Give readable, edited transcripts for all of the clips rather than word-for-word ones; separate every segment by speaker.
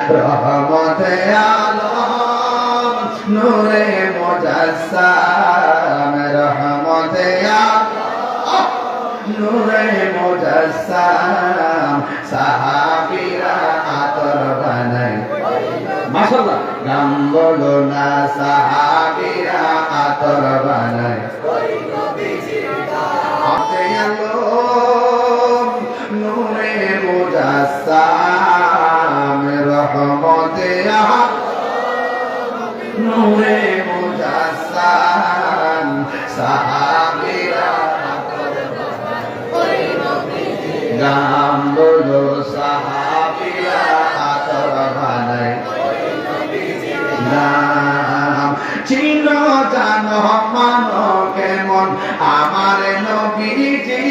Speaker 1: রহমতে আলম নূরে মুজাসসাম রহমতে আলম নূরে মুজাসসাম সাহাবীরা আতর বানায় মাশাআল্লাহ গান বলো না সাহাবীরা আতর বানায় ওই নবীজির গান নূরে মুজাসসাম রহমতে আলম নূরে মুজাসসাম সাহাবীরা গান বলো সাহাবীরা আতর বানায় নাম চিনো জানো মানো কেমন আমার নবীজি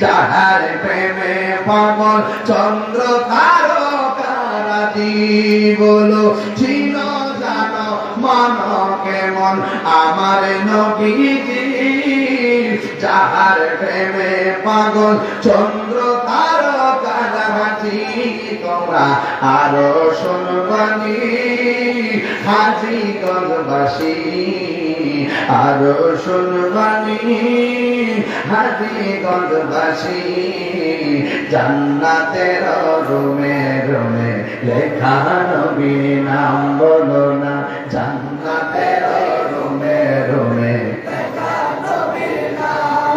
Speaker 1: যাহার প্রেমে পাগল চন্দ্র তারকারাজি বলো চিনো জানো মানো কেমন আমার নবীজি যাহার প্রেমে পাগল চন্দ্র তারকারাজি তোমরা আরো শুনবানি হাজীগঞ্জবাসী আরো শুনবানি হাজীগঞ্জবাসী জান্নাতের রুমে রুমে লেখা নবীর নাম বলো না জান্নাতের রুমে রুমে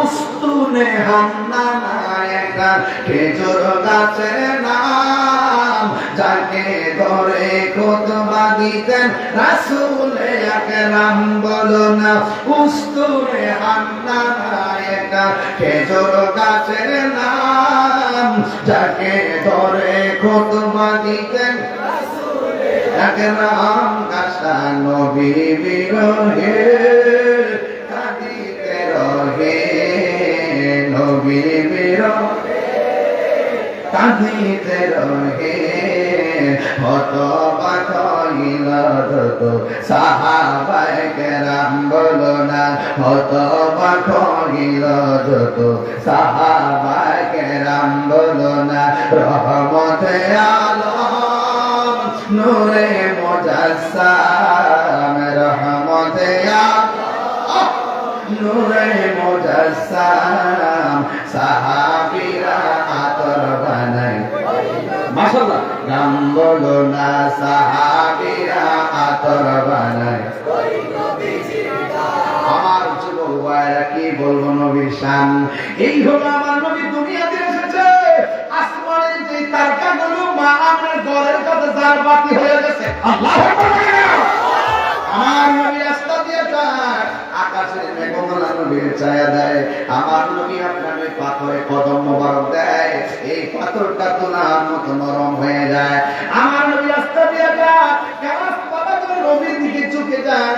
Speaker 1: উস্তুনে হান্নানা একটা খেজুর গাছের নাম যাকে ধরে খুতবা দিতেন রাসূল আকরাম বলো না উস্তুনে হান্নানা একটা খেজুর গাছের নাম যাকে ধরে খুতবা দিতেন রাসূল আকরাম গাছটা নবী বিরহে কাঁদিতে রহে নবী বিরহে কাঁদিতে রহে হত বাক হইল যত সাহাবায়ে কেরাম বলো না হত বাক হইল যত সাহাবায়ে কেরাম বলো না রহমতে আলম নূরে মুজাসসাম রহমতে আলম নূরে মুজাসসাম সাহাবীরা আতর বানায় মাশাআল্লাহ গান বলো না সাহাবীরা আতর বানায় ওই নবীজির গান আমার যুবক ভাইরা কি বলবো নবীর শান এই হলো আমার নবী দুনিয়াতে এসেছে আসমানের যে তারকাগুলো মা আমার ঘরের কাছে জারবাতি হয়ে গেছে আল্লাহু আকবার আমার নবী রাস্তা দিয়ে যায় আকাশের মেঘমালা নবীর ছায়া দেয় আমার নবী আপনার পাথরে কদম মোবারক দেয় এই পাথরটা তোলার মতো নরম হয়ে যায় আমার নবী রাস্তা দিয়ে যায় কেমন বাবা তুমি নবীর দিকে ঝুঁকে যায়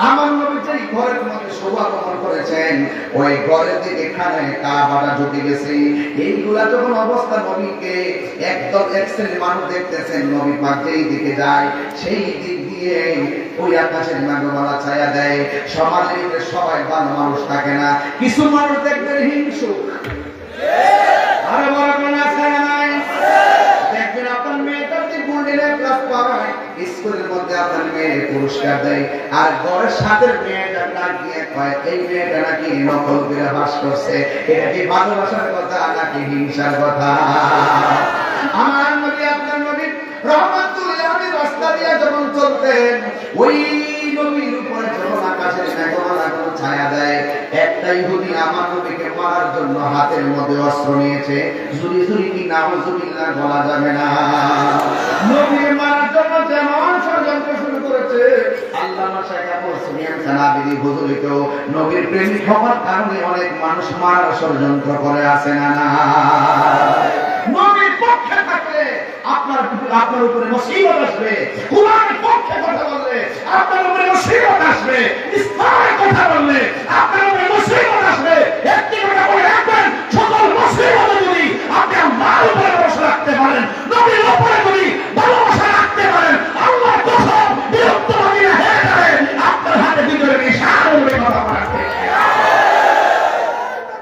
Speaker 1: আমার নবী যেই ঘরের মধ্যে শোভাগমন করেছেন ওই ঘরের দিকে খানে কাবাটা ঝুঁকে গেছে এইগুলা যখন অবস্থা নবীকে একদম এক শ্রেণীর মানুষ দেখতেছেন নবী পাক যেই দিকে যায় সেই দিক দিয়ে ওই আকাশের মেঘমালা ছায়া দেয় সমাজের ভিতরে সবাই ভালো মানুষ থাকে না কিছু মানুষ দেখবেন হিংসুক আরে বড় কোন আছে নাই দেখবেন আপনার মেয়েটার যে গোল্ডেন ক্লাস পায় স্কুলের মধ্যে আপনার মেয়ে পুরস্কার দেয় আর ঘরের সাথে মেয়েটা ডাক দিয়ে কয় এই মেয়েটা নাকি নকল করে বাস করছে এটা কি ভালোবাসার কথা নাকি হিংসার কথা আমার নবী আপনার নবী রহমাতুল আলামিন রাস্তা দিয়ে যখন চলতেন ওই নবীর উপরে যখন আকাশের মেঘমালা ছায়া দেয় একটা ইহুদি আমার নবীকে মারার জন্য হাতের মধ্যে অস্ত্র নিয়েছে জুরি জুরি কি নাউজুবিল্লাহ বলা যাবে না নবীকে মারার জন্য যেমন ষড়যন্ত্র শুরু করেছে আল্লামা শাইখ আবু সুফিয়ান সানাবিদি হুজুরিকেও নবীর প্রেমিক হওয়ার কারণে অনেক মানুষ মারার ষড়যন্ত্র করে আছে না না নবীর পক্ষে থাকলে আপনার উপরে মুসিবত আসবে কুরআনের পক্ষে কথা বললে আপনার উপরে মুসিবত আসবে ইসলামের কথা বললে আপনার